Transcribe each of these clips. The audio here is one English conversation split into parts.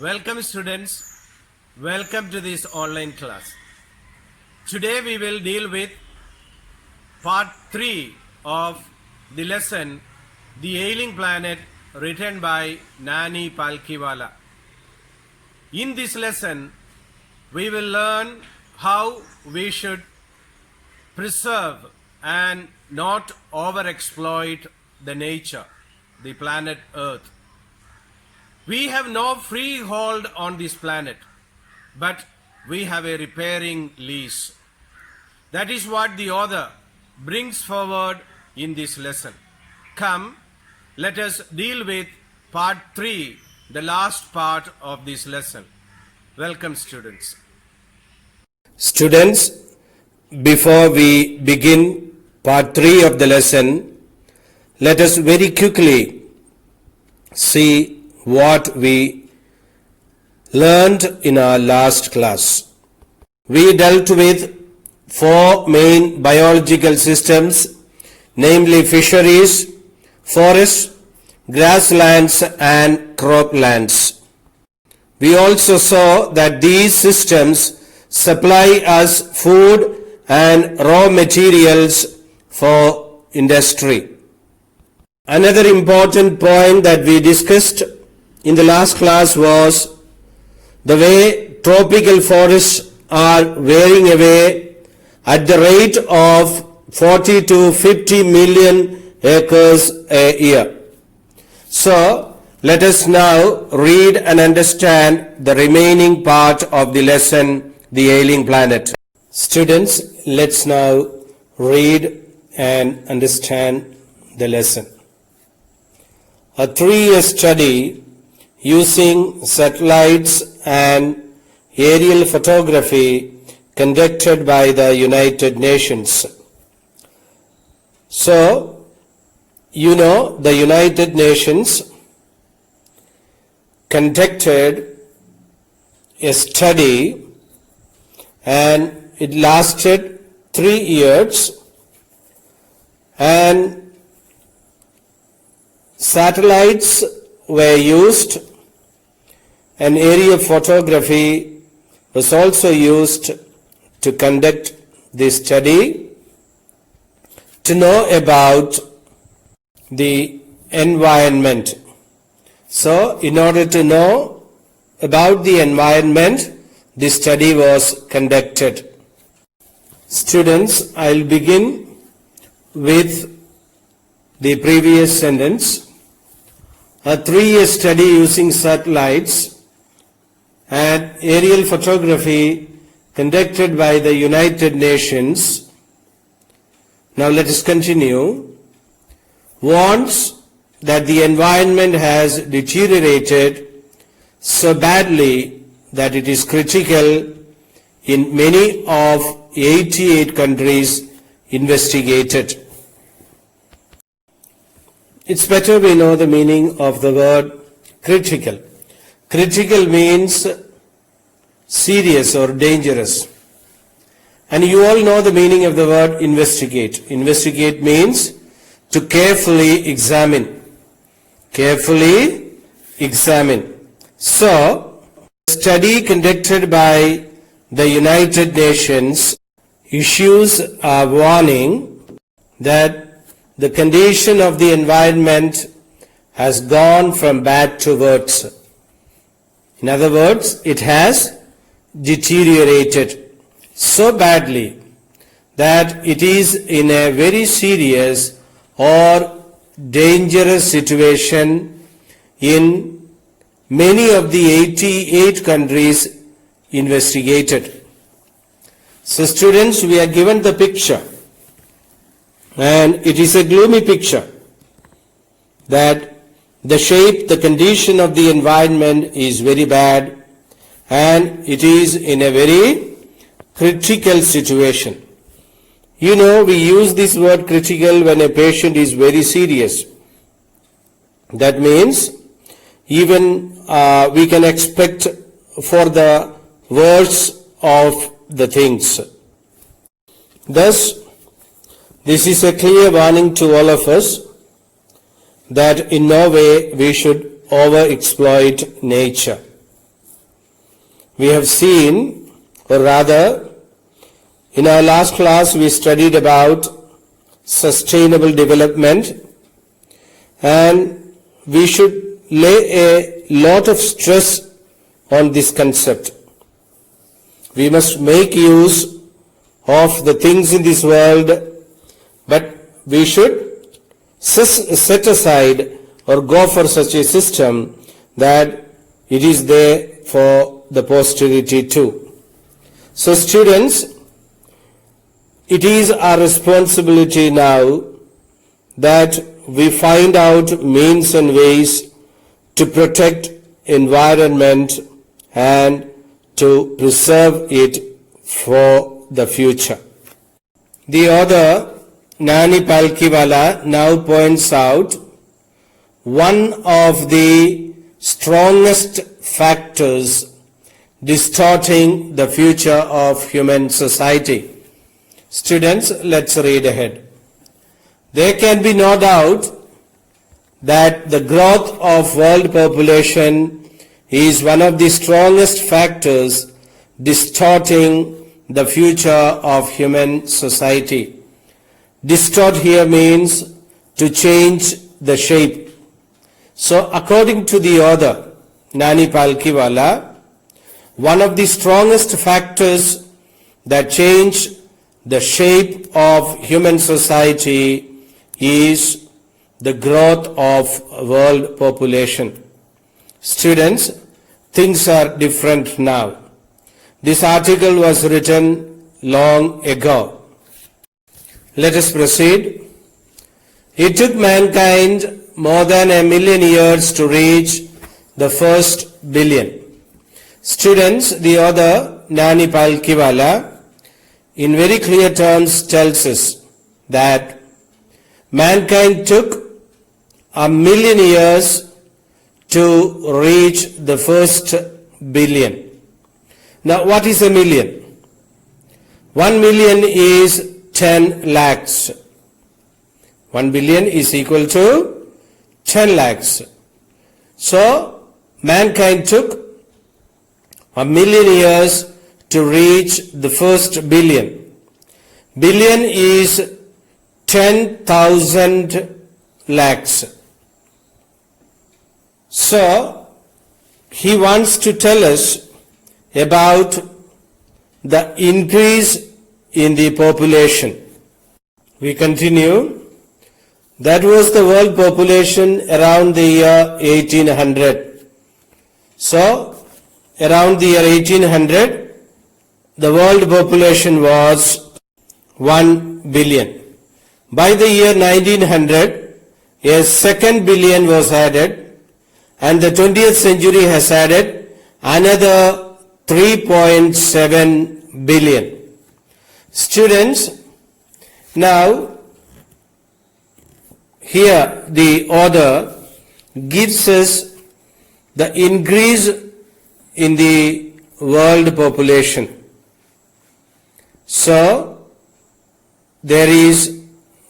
Welcome students, welcome to this online class. Today we will deal with part 3 of the lesson The Ailing Planet, written by Nani Palkhiwala. In this lesson we will learn how we should preserve and not overexploit the nature, the planet Earth. We have no freehold on this planet, but we have a repairing lease. That is what the author brings forward in this lesson. Come, let us deal with part 3, the last part of this lesson. Welcome, students. Students, before we begin part 3 of the lesson, let us very quickly see what we learned in our last class. We dealt with 4 main biological systems, namely fisheries, forests, grasslands and croplands. We also saw that these systems supply us food and raw materials for industry. Another important point that we discussed in the last class was the way tropical forests are wearing away at the rate of 40 to 50 million acres a year. So, let us now read and understand the remaining part of the lesson, The Ailing Planet. Students, let's now read and understand the lesson. A 3-year study using satellites and aerial photography conducted by the United Nations. So, you know, the United Nations conducted a study and it lasted 3 years, and satellites were used and aerial photography was also used to conduct this study to know about the environment. So, in order to know about the environment, this study was conducted. Students, I'll begin with the previous sentence. A 3-year study using satellites and aerial photography conducted by the United Nations. Now let us continue. Warns that the environment has deteriorated so badly that it is critical in many of 88 countries investigated. It's better we know the meaning of the word critical. Critical means serious or dangerous. And you all know the meaning of the word investigate. Investigate means to carefully examine. Carefully examine. So, a study conducted by the United Nations issues a warning that the condition of the environment has gone from bad to worse. In other words, it has deteriorated so badly that it is in a very serious or dangerous situation in many of the 88 countries investigated. So students, we are given the picture, and it is a gloomy picture that the shape, the condition of the environment is very bad and it is in a very critical situation. You know, we use this word critical when a patient is very serious. That means even we can expect for the worst of the things. Thus, this is a clear warning to all of us that in no way we should overexploit nature. we have seen, or rather, in our last class we studied about sustainable development, and we should lay a lot of stress on this concept. We must make use of the things in this world, but we should set aside or go for such a system that it is there for the posterity too. So students, it is our responsibility now that we find out means and ways to protect environment and to preserve it for the future. The author Nani Palkhiwala now points out one of the strongest factors distorting the future of human society. Students, let's read ahead. There can be no doubt that the growth of world population is one of the strongest factors distorting the future of human society. Distort here means to change the shape. So according to the author, Nani Palkhiwala, one of the strongest factors that change the shape of human society is the growth of world population. Students, things are different now. This article was written long ago. Let us proceed. It took mankind more than 1 million years to reach the first billion. Students, the author Nani Palkhiwala in very clear terms tells us that mankind took 1 million years to reach the first billion. Now what is a million? 1 million is 10 lakhs. 1 billion is equal to 10 lakhs. So mankind took 1 million years to reach the first billion. Billion is 10,000 lakhs. So he wants to tell us about the increase in the population. We continue. That was the world population around the year 1800. So around the year 1800, the world population was 1 billion. By the year 1900, a second billion was added, and the 20th century has added another 3.7 billion. Students, now here the author gives us the increase in the world population. So there is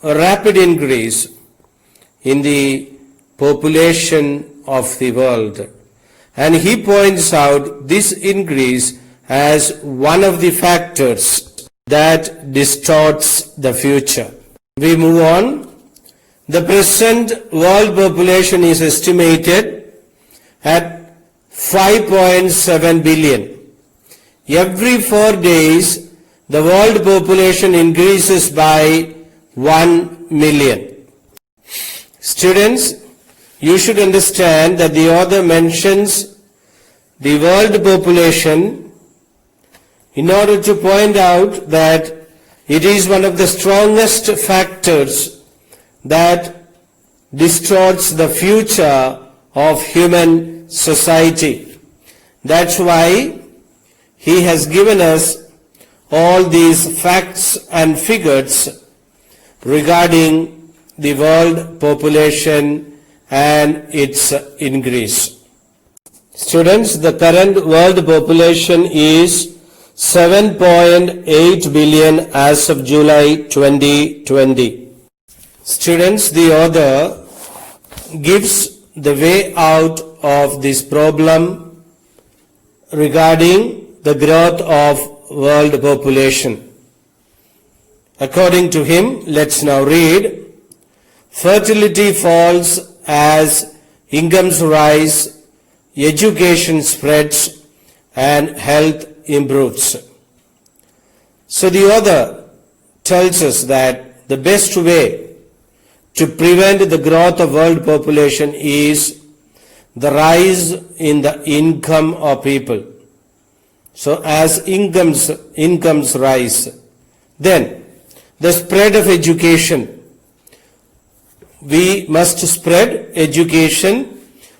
a rapid increase in the population of the world, and he points out this increase as one of the factors that distorts the future. We move on. The present world population is estimated at 5.7 billion. Every 4 days, the world population increases by 1 million. Students, you should understand that the author mentions the world population in order to point out that it is one of the strongest factors that distorts the future of human society. That's why he has given us all these facts and figures regarding the world population and its increase. Students, the current world population is 7.8 billion as of July 2020. Students, the author gives the way out of this problem regarding the growth of world population. According to him, let's now read. Fertility falls as incomes rise, education spreads, and health improves. So the author tells us that the best way to prevent the growth of world population is the rise in the income of people. So as incomes rise, then the spread of education. We must spread education.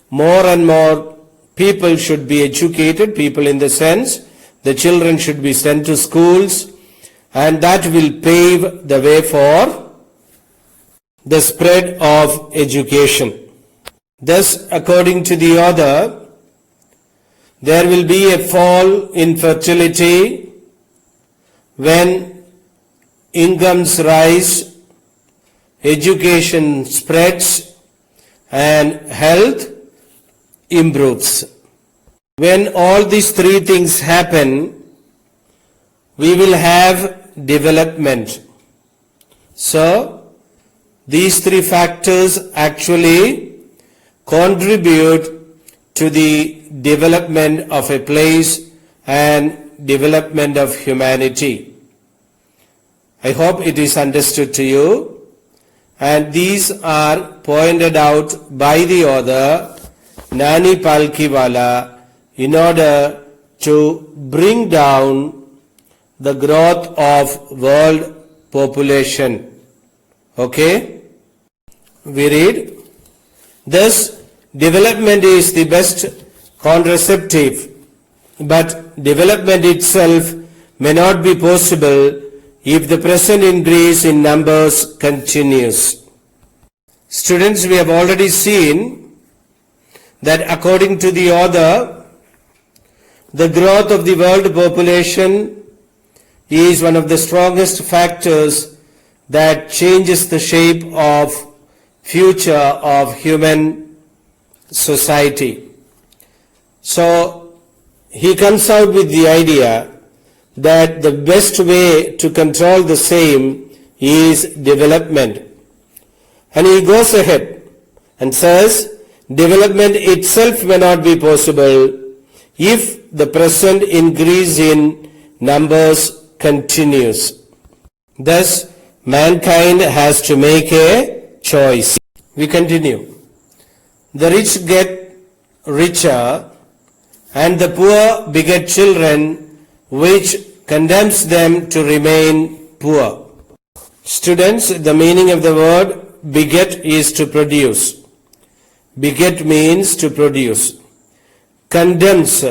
More and more people should be educated, people in the sense the children should be sent to schools, and that will pave the way for the spread of education. Thus, according to the author, there will be a fall in fertility when incomes rise, education spreads, and health improves. When all these three things happen, we will have development. So, these three factors actually contribute to the development of a place and development of humanity. I hope it is understood to you. And these are pointed out by the author, Nani Palkhiwala, in order to bring down the growth of world population. Okay? We read, thus development is the best contraceptive, but development itself may not be possible if the present increase in numbers continues. Students, we have already seen that according to the author, the growth of the world population is one of the strongest factors that changes the shape of future of human society. So he comes out with the idea that the best way to control the same is development. And he goes ahead and says, development itself may not be possible if the present increase in numbers continues. Thus, mankind has to make a choice. We continue. The rich get richer and the poor beget children, which condemns them to remain poor. Students, the meaning of the word beget is to produce. Beget means to produce. Condemns,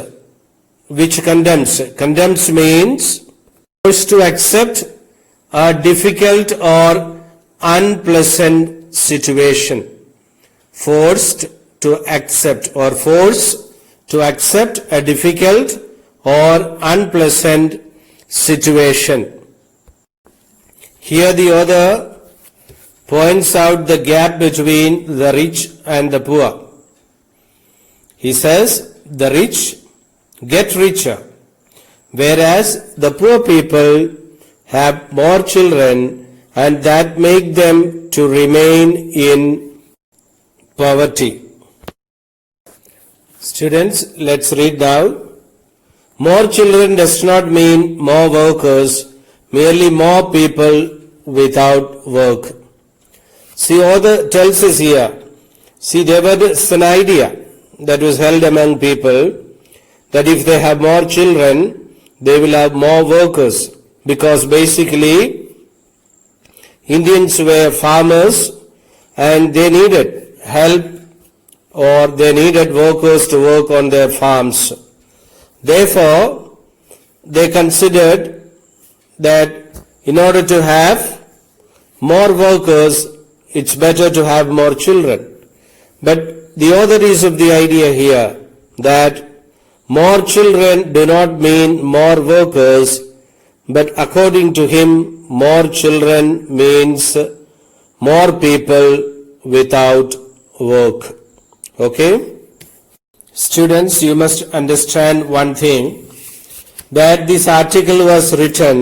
which condemns? Condemns means forced to accept a difficult or unpleasant situation. Forced to accept or force to accept a difficult or unpleasant situation. Here the author points out the gap between the rich and the poor. He says the rich get richer, whereas the poor people have more children, and that make them to remain in poverty. Students, let's read now. More children does not mean more workers, merely more people without work. See, author tells us here, there was an idea that was held among people that if they have more children, they will have more workers, because basically Indians were farmers and they needed help or they needed workers to work on their farms. Therefore, they considered that in order to have more workers, it's better to have more children. But the author is of the idea here that more children do not mean more workers, but according to him, more children means more people without work. Okay? Students, you must understand one thing, that this article was written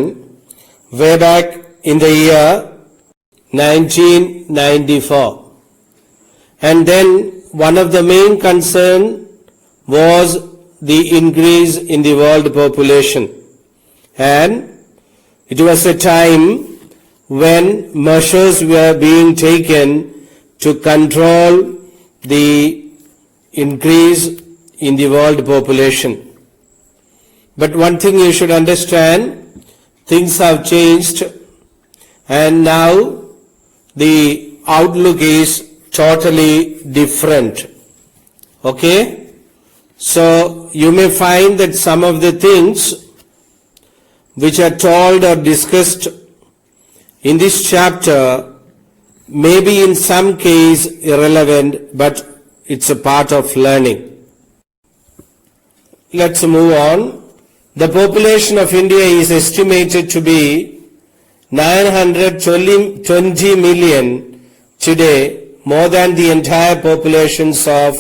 way back in the year 1994. And then one of the main concern was the increase in the world population. And it was a time when measures were being taken to control the increase in the world population. But one thing you should understand, things have changed and now the outlook is totally different. Okay? So you may find that some of the things which are told or discussed in this chapter may be in some case irrelevant, but it's a part of learning. Let's move on. The population of India is estimated to be 920 million today, more than the entire populations of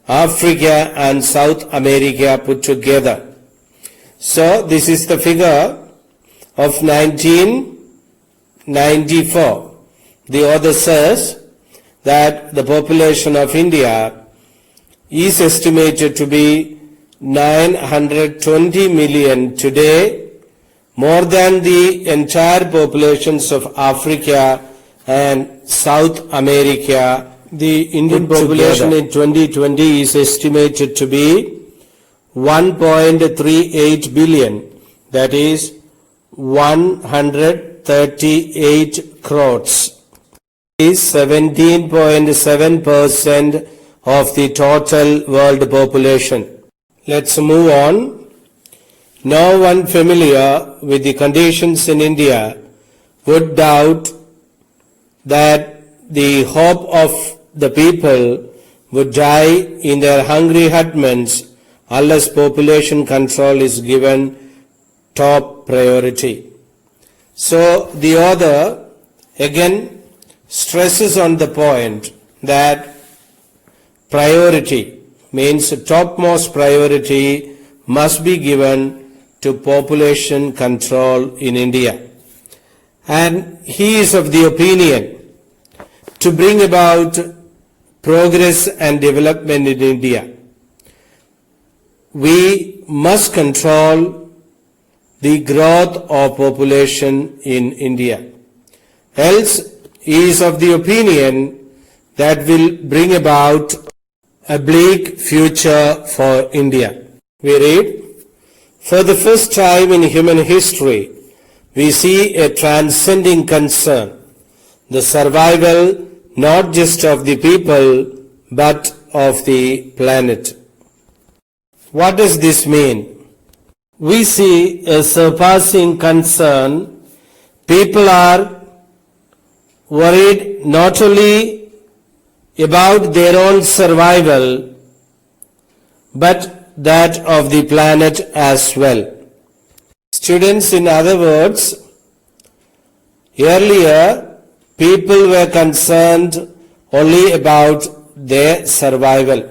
Africa and South America put together. So this is the figure of 1994. The author says that the population of India is estimated to be 920 million today, more than the entire populations of Africa and South America. The Indian population in 2020 is estimated to be 1.38 billion, that is 138 crores. Is 17.7% of the total world population. Let's move on. No one familiar with the conditions in India would doubt that the hope of the people would die in their hungry hutments unless population control is given top priority. So the author again stresses on the point that priority means topmost priority must be given to population control in India. And he is of the opinion to bring about progress and development in India, we must control the growth of population in India. Else, he is of the opinion that will bring about a bleak future for India. We read, for the first time in human history, we see a transcending concern, the survival not just of the people, but of the planet. What does this mean? We see a surpassing concern. People are worried not only about their own survival, but that of the planet as well. Students, in other words, earlier people were concerned only about their survival.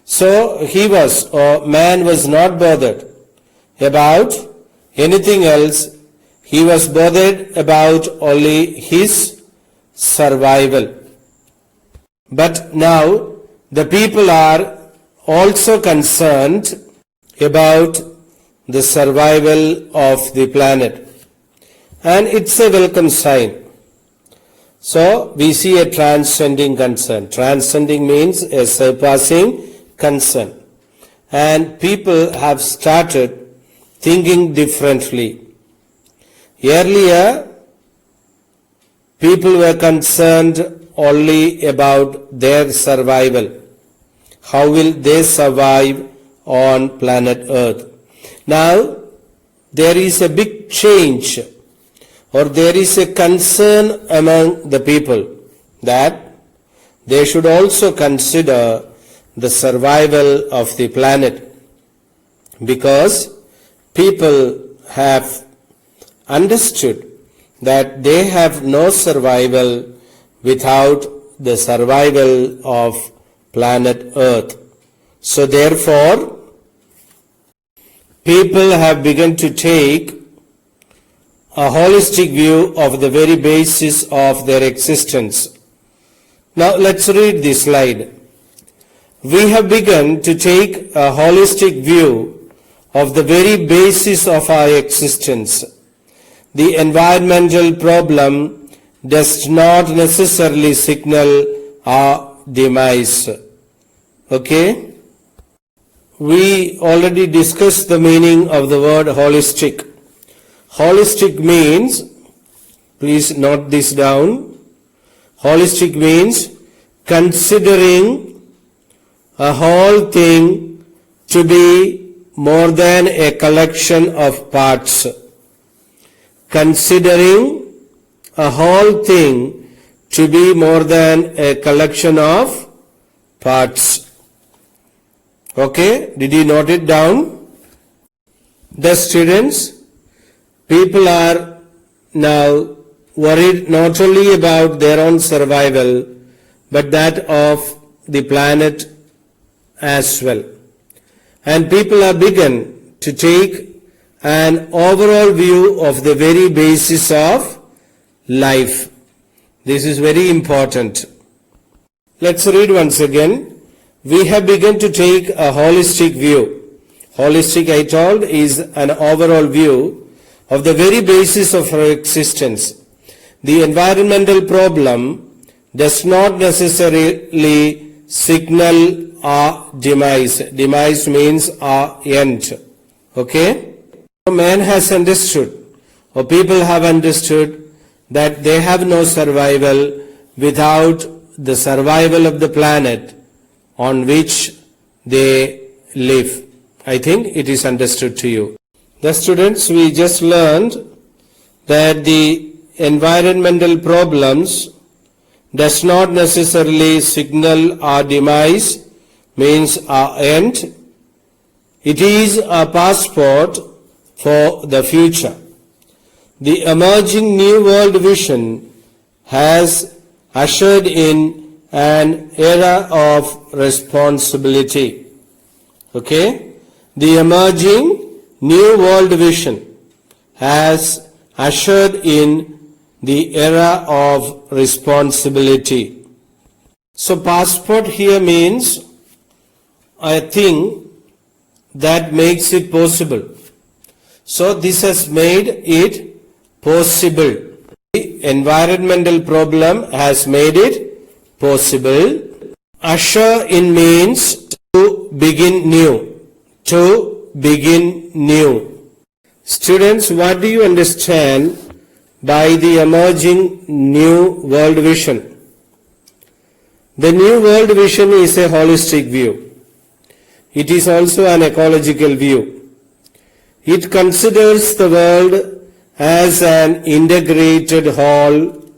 So man was not bothered about anything else. He was bothered about only his survival. But now the people are also concerned about the survival of the planet. And it's a welcome sign. So we see a transcending concern. Transcending means a surpassing concern. And people have started thinking differently. Earlier, people were concerned only about their survival. How will they survive on planet Earth? Now, there is a big change, or there is a concern among the people that they should also consider the survival of the planet, because people have understood that they have no survival without the survival of planet Earth. So therefore, people have begun to take a holistic view of the very basis of their existence. Now let's read this slide. We have begun to take a holistic view of the very basis of our existence. The environmental problem does not necessarily signal our demise. Okay? We already discussed the meaning of the word holistic. Holistic means, please note this down, holistic means considering a whole thing to be more than a collection of parts. Considering a whole thing to be more than a collection of parts. Okay, did you note it down? The students, people are now worried not only about their own survival, but that of the planet as well. And people are begun to take an overall view of the very basis of life. This is very important. Let's read once again. We have begun to take a holistic view. Holistic, I told, is an overall view of the very basis of our existence. The environmental problem does not necessarily signal our demise. Demise means our end. Okay? Man has understood, or people have understood, that they have no survival without the survival of the planet on which they live. I think it is understood to you. The students, we just learned that the environmental problems does not necessarily signal our demise, means our end. It is a passport for the future. The emerging New World Vision has ushered in an era of responsibility. Okay? The emerging New World Vision has ushered in the era of responsibility. So passport here means a thing that makes it possible. So this has made it possible. The environmental problem has made it possible. Usher in means to begin new. To begin new. Students, what do you understand by the emerging New World Vision? The New World Vision is a holistic view. It is also an ecological view. It considers the world as an integrated whole,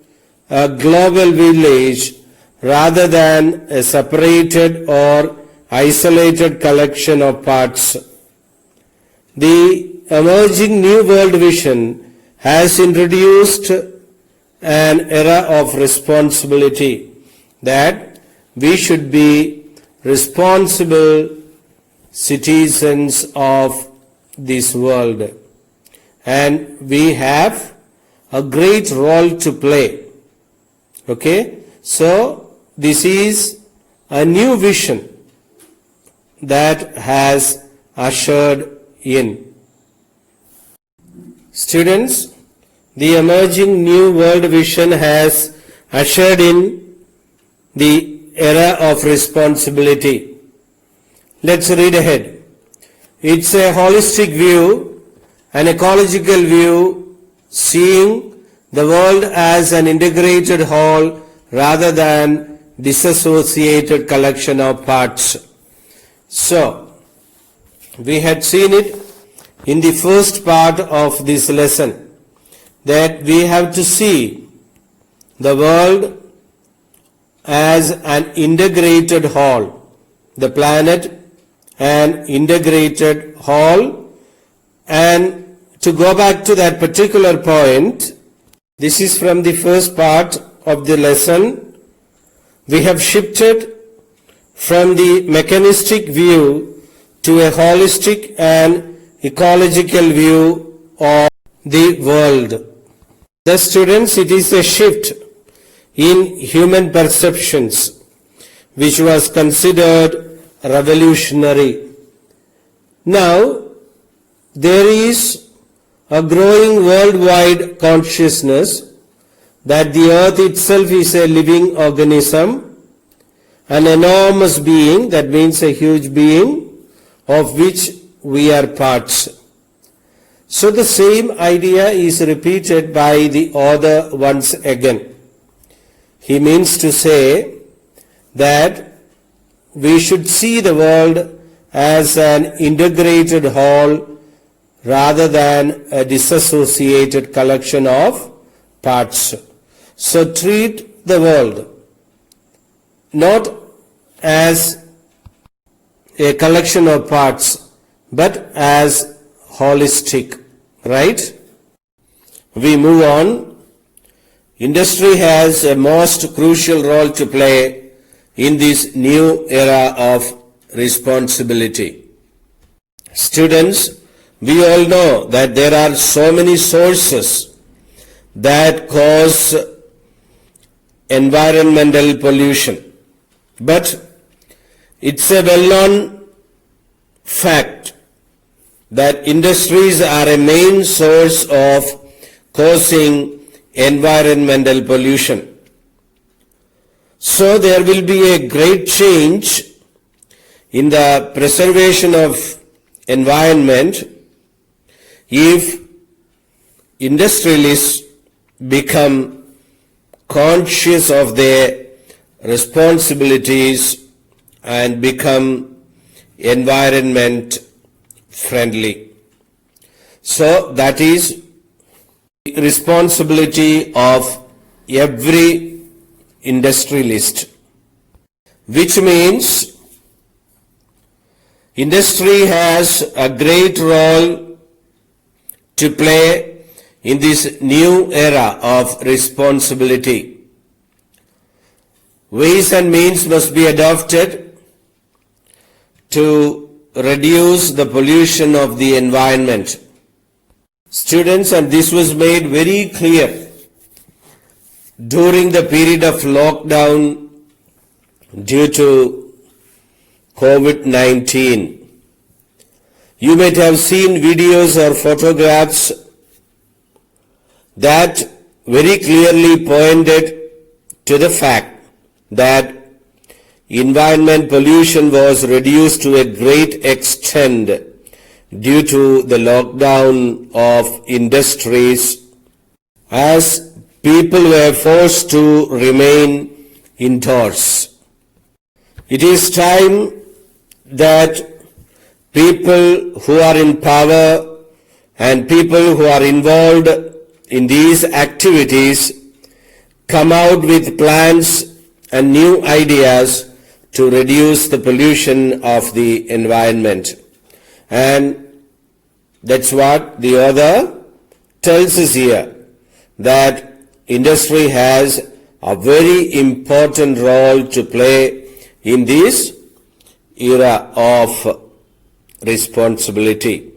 a global village, rather than a separated or isolated collection of parts. The emerging New World Vision has introduced an era of responsibility, that we should be responsible citizens of this world, and we have a great role to play. Okay, so this is a new vision that has ushered in. Students, the emerging New World Vision has ushered in the era of responsibility. Let's read ahead. It's a holistic view, an ecological view, seeing the world as an integrated whole rather than disassociated collection of parts. So, we had seen it in the first part of this lesson, that we have to see the world as an integrated whole, the planet an integrated whole. And to go back to that particular point, this is from the first part of the lesson. We have shifted from the mechanistic view to a holistic and ecological view of the world. Thus, students, it is a shift in human perceptions which was considered revolutionary. Now, there is a growing worldwide consciousness that the earth itself is a living organism, an enormous being, that means a huge being, of which we are parts. So the same idea is repeated by the author once again. He means to say that we should see the world as an integrated whole rather than a disassociated collection of parts. So treat the world not as a collection of parts, but as holistic, right? We move on. Industry has a most crucial role to play in this new era of responsibility. Students, we all know that there are so many sources that cause environmental pollution. But it's a well-known fact that industries are a main source of causing environmental pollution. So there will be a great change in the preservation of environment if industrialists become conscious of their responsibilities and become environment friendly. So that is responsibility of every industrialist, which means industry has a great role to play in this new era of responsibility. Ways and means must be adopted to reduce the pollution of the environment. Students, and this was made very clear during the period of lockdown due to COVID-19. You might have seen videos or photographs that very clearly pointed to the fact that environment pollution was reduced to a great extent due to the lockdown of industries as people were forced to remain indoors. It is time that people who are in power and people who are involved in these activities come out with plans and new ideas to reduce the pollution of the environment. And that's what the author tells us here, that industry has a very important role to play in this era of responsibility.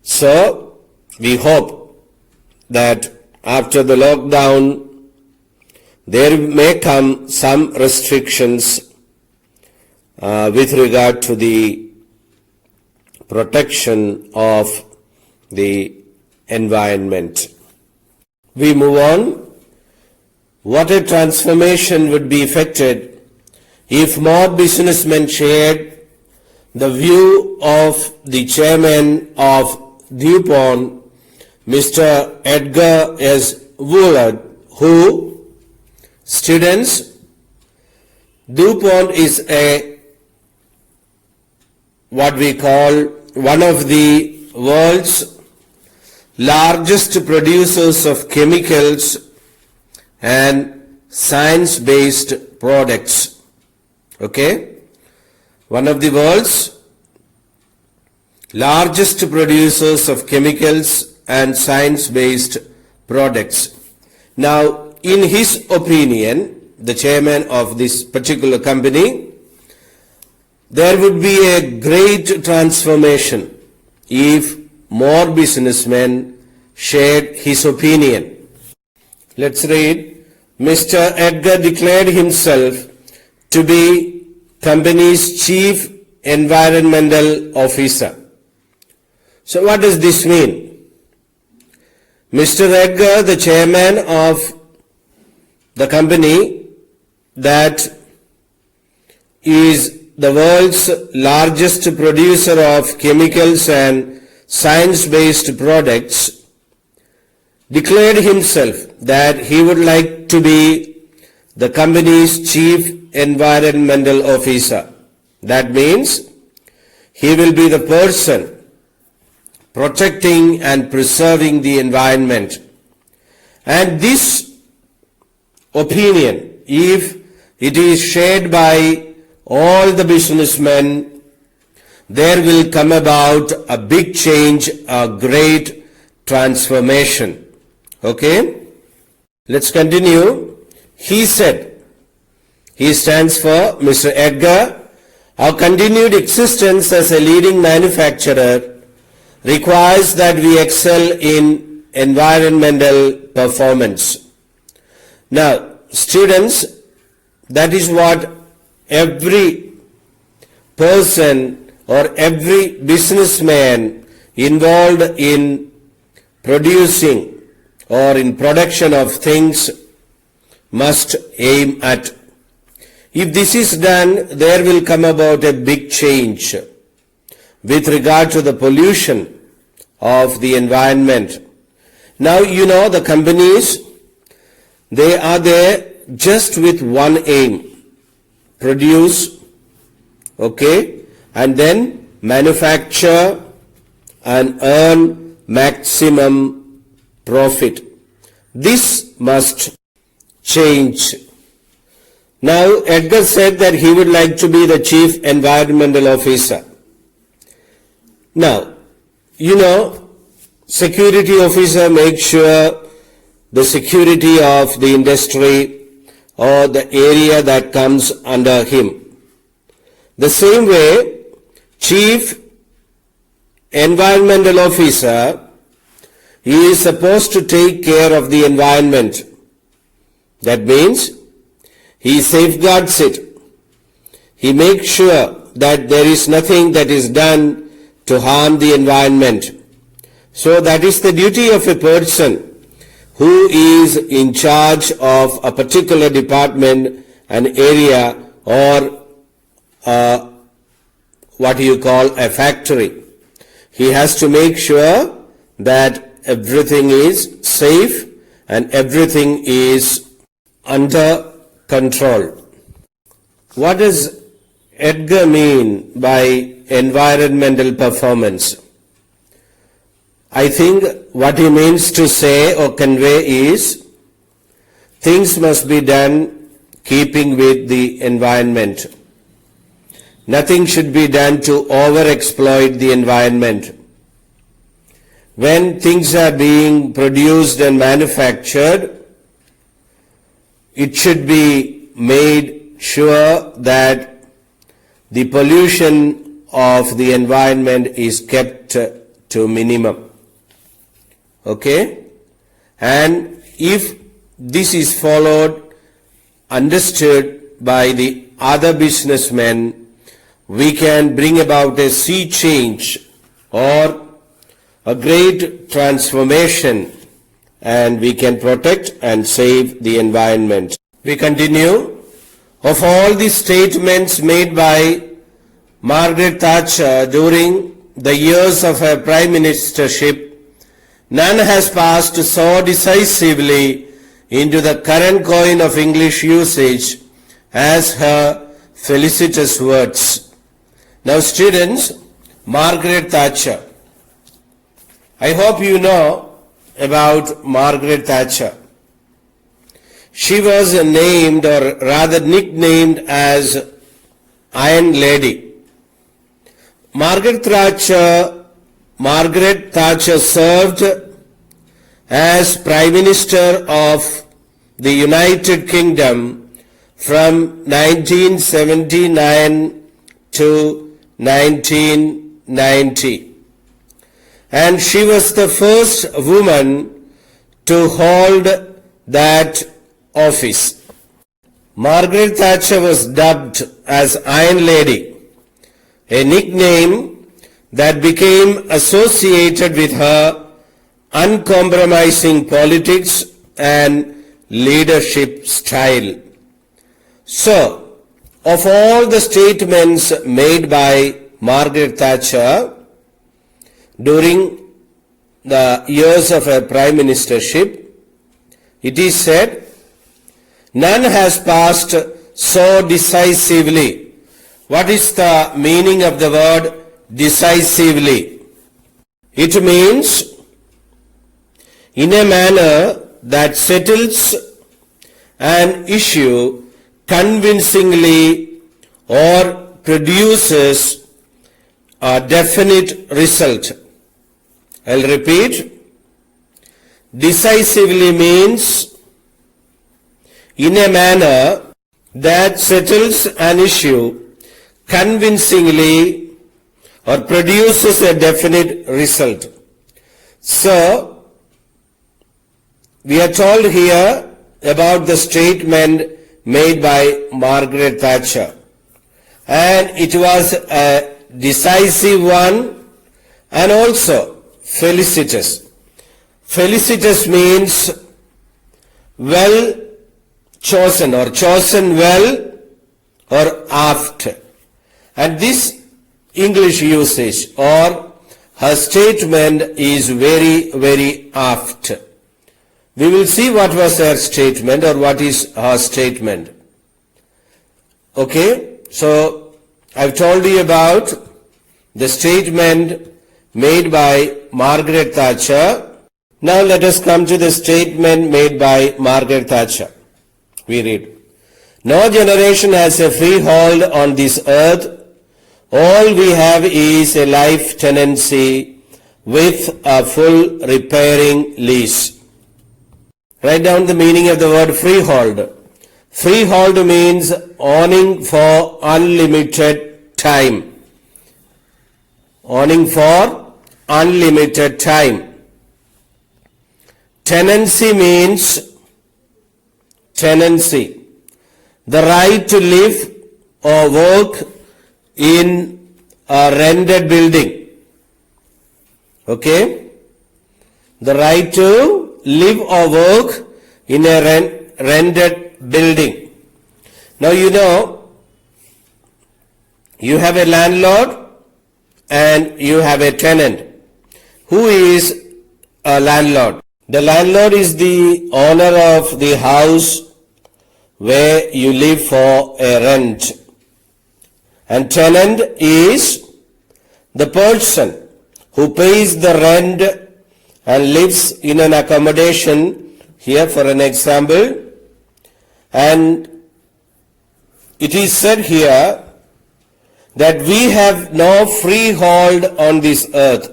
So, we hope that after the lockdown, there may come some restrictions with regard to the protection of the environment. We move on. What a transformation would be effected if more businessmen shared the view of the chairman of DuPont, Mr. Edgar S. Woolard, who, students, DuPont is what we call one of the world's largest producers of chemicals and science-based products. Okay? One of the world's largest producers of chemicals and science-based products. Now, in his opinion, the chairman of this particular company, there would be a great transformation if more businessmen shared his opinion. Let's read. Mr. Edgar declared himself to be company's chief environmental officer. So what does this mean? Mr. Edgar, the chairman of the company that is the world's largest producer of chemicals and science-based products, declared himself that he would like to be the company's chief environmental officer. That means he will be the person protecting and preserving the environment. And this opinion, if it is shared by all the businessmen, there will come about a big change, a great transformation. Okay? Let's continue. He said, he stands for Mr. Edgar, our continued existence as a leading manufacturer requires that we excel in environmental performance. Now, students, that is what every person or every businessman involved in producing or in production of things must aim at. If this is done, there will come about a big change with regard to the pollution of the environment. Now, you know, the companies, they are there just with one aim: produce, okay, and then manufacture and earn maximum profit. This must change. Now, Edgar said that he would like to be the chief environmental officer. Now, you know, security officer makes sure the security of the industry or the area that comes under him. The same way, chief environmental officer, he is supposed to take care of the environment. That means he safeguards it. He makes sure that there is nothing that is done to harm the environment. So that is the duty of a person who is in charge of a particular department, an area, or what you call a factory. He has to make sure that everything is safe and everything is under control. What does Edgar mean by environmental performance? I think what he means to say or convey is things must be done keeping with the environment. Nothing should be done to overexploit the environment. When things are being produced and manufactured, it should be made sure that the pollution of the environment is kept to minimum. Okay? And if this is followed, understood by the other businessmen, we can bring about a sea change or a great transformation, and we can protect and save the environment. We continue. Of all the statements made by Margaret Thatcher during the years of her prime ministership, none has passed so decisively into the current coin of English usage as her felicitous words. Now, students, Margaret Thatcher. I hope you know about Margaret Thatcher. She was named, or rather nicknamed, as Iron Lady. Margaret Thatcher served as Prime Minister of the United Kingdom from 1979 to 1990. and she was the first woman to hold that office. Margaret Thatcher was dubbed as Iron Lady, a nickname that became associated with her uncompromising politics and leadership style. So, of all the statements made by Margaret Thatcher during the years of her prime ministership, it is said, none has passed so decisively. What is the meaning of the word decisively? It means in a manner that settles an issue convincingly or produces a definite result. I'll repeat. Decisively means in a manner that settles an issue convincingly or produces a definite result. So, we are told here about the statement made by Margaret Thatcher, and it was a decisive one and also felicitous. Felicitous means well chosen or chosen well or apt. And this English usage or her statement is very, very apt. We will see what was her statement or what is her statement. Okay, so I've told you about the statement made by Margaret Thatcher. Now let us come to the statement made by Margaret Thatcher. We read, "No generation has a freehold on this earth. All we have is a life tenancy with a full repairing lease." Write down the meaning of the word freehold. Freehold means owning for unlimited time. Owning for unlimited time. Tenancy means tenancy, the right to live or work in a rented building. Okay? The right to live or work in a rented building. Now you know, you have a landlord and you have a tenant. Who is a landlord? The landlord is the owner of the house where you live for a rent. And tenant is the person who pays the rent and lives in an accommodation, here for an example. And it is said here that we have no freehold on this earth,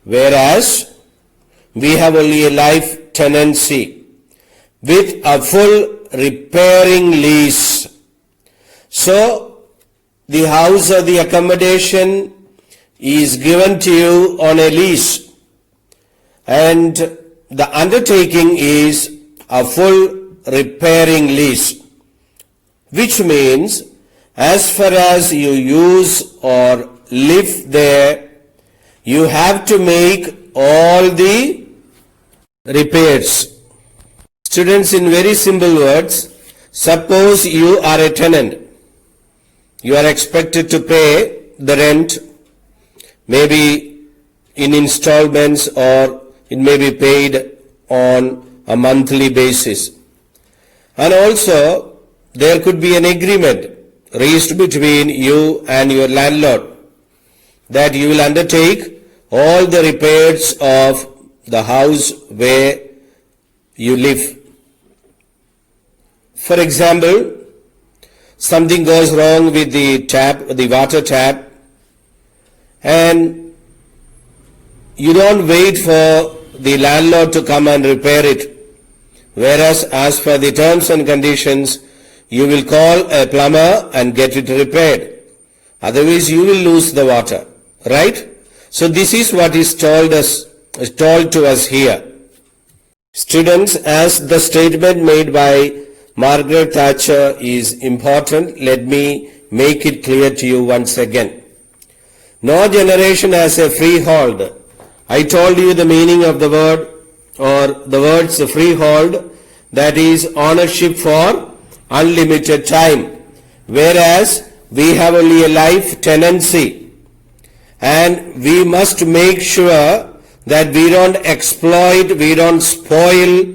whereas we have only a life tenancy with a full repairing lease. So, the house or the accommodation is given to you on a lease, and the undertaking is a full repairing lease, which means as far as you use or live there, you have to make all the repairs. Students, in very simple words, suppose you are a tenant. You are expected to pay the rent, maybe in installments or it may be paid on a monthly basis. And also, there could be an agreement reached between you and your landlord that you will undertake all the repairs of the house where you live. For example, something goes wrong with the water tap, and you don't wait for the landlord to come and repair it. Whereas as per the terms and conditions, you will call a plumber and get it repaired. Otherwise you will lose the water, right? So this is what is told to us here. Students, as the statement made by Margaret Thatcher is important, let me make it clear to you once again. No generation has a freehold. I told you the meaning of the word or the words freehold, that is ownership for unlimited time, whereas we have only a life tenancy, and we must make sure that we don't exploit, we don't spoil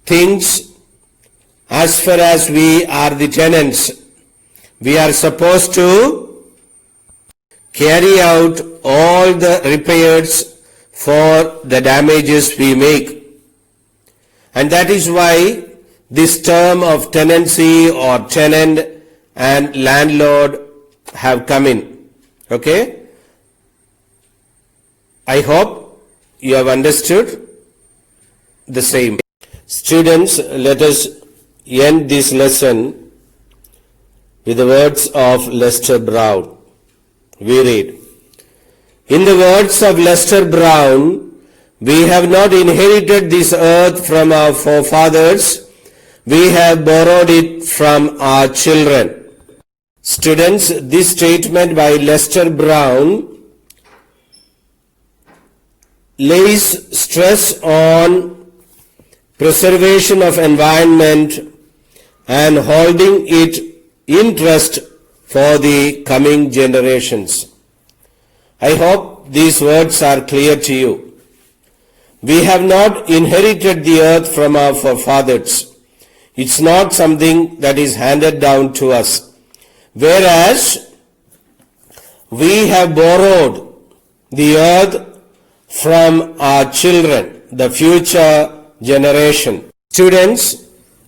things as far as we are the tenants. We are supposed to carry out all the repairs for the damages we make. And that is why this term of tenancy or tenant and landlord have come in. Okay? I hope you have understood the same. Students, let us end this lesson with the words of Lester Brown. We read, "In the words of Lester Brown, we have not inherited this earth from our forefathers, we have borrowed it from our children." Students, this statement by Lester Brown lays stress on preservation of environment and holding it in trust for the coming generations. I hope these words are clear to you. We have not inherited the earth from our forefathers. It's not something that is handed down to us. Whereas we have borrowed the earth from our children, the future generation. Students,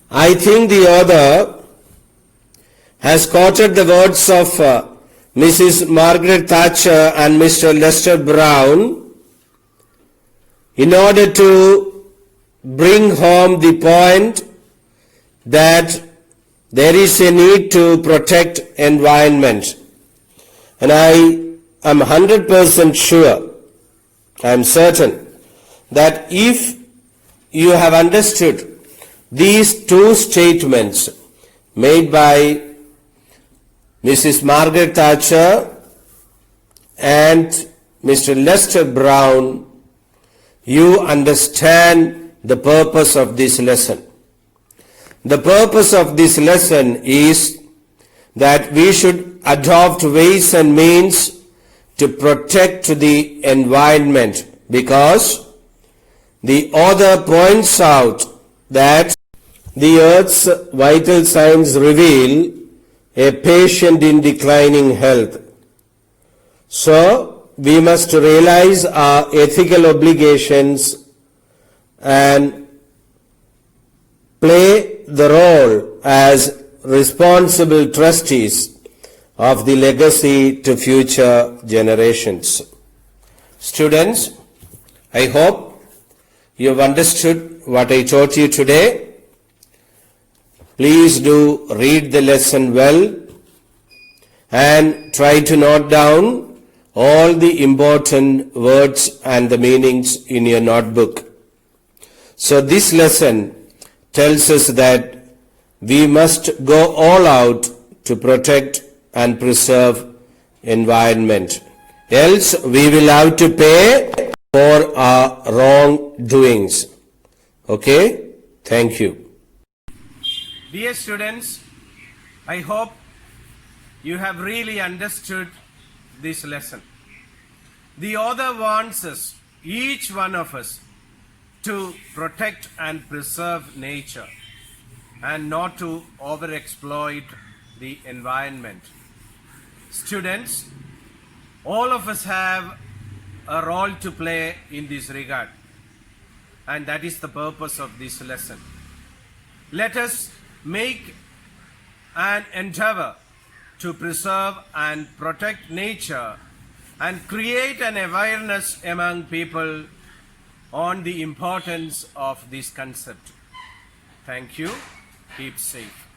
I think the author has quoted the words of Mrs. Margaret Thatcher and Mr. Lester Brown in order to bring home the point that there is a need to protect environment. And I am 100% sure, I am certain, that if you have understood these two statements made by Mrs. Margaret Thatcher and Mr. Lester Brown, you understand the purpose of this lesson. The purpose of this lesson is that we should adopt ways and means to protect the environment, because the author points out that the earth's vital signs reveal a patient in declining health. So, we must realize our ethical obligations and play the role as responsible trustees of the legacy to future generations. Students, I hope you have understood what I taught you today. Please do read the lesson well and try to note down all the important words and the meanings in your notebook. So this lesson tells us that we must go all out to protect and preserve environment. Else we will have to pay for our wrongdoings. Okay? Thank you. Dear students, I hope you have really understood this lesson. The author wants us, each one of us, to protect and preserve nature and not to overexploit the environment. Students, all of us have a role to play in this regard, and that is the purpose of this lesson. Let us make an endeavor to preserve and protect nature and create an awareness among people on the importance of this concept. Thank you. Keep safe.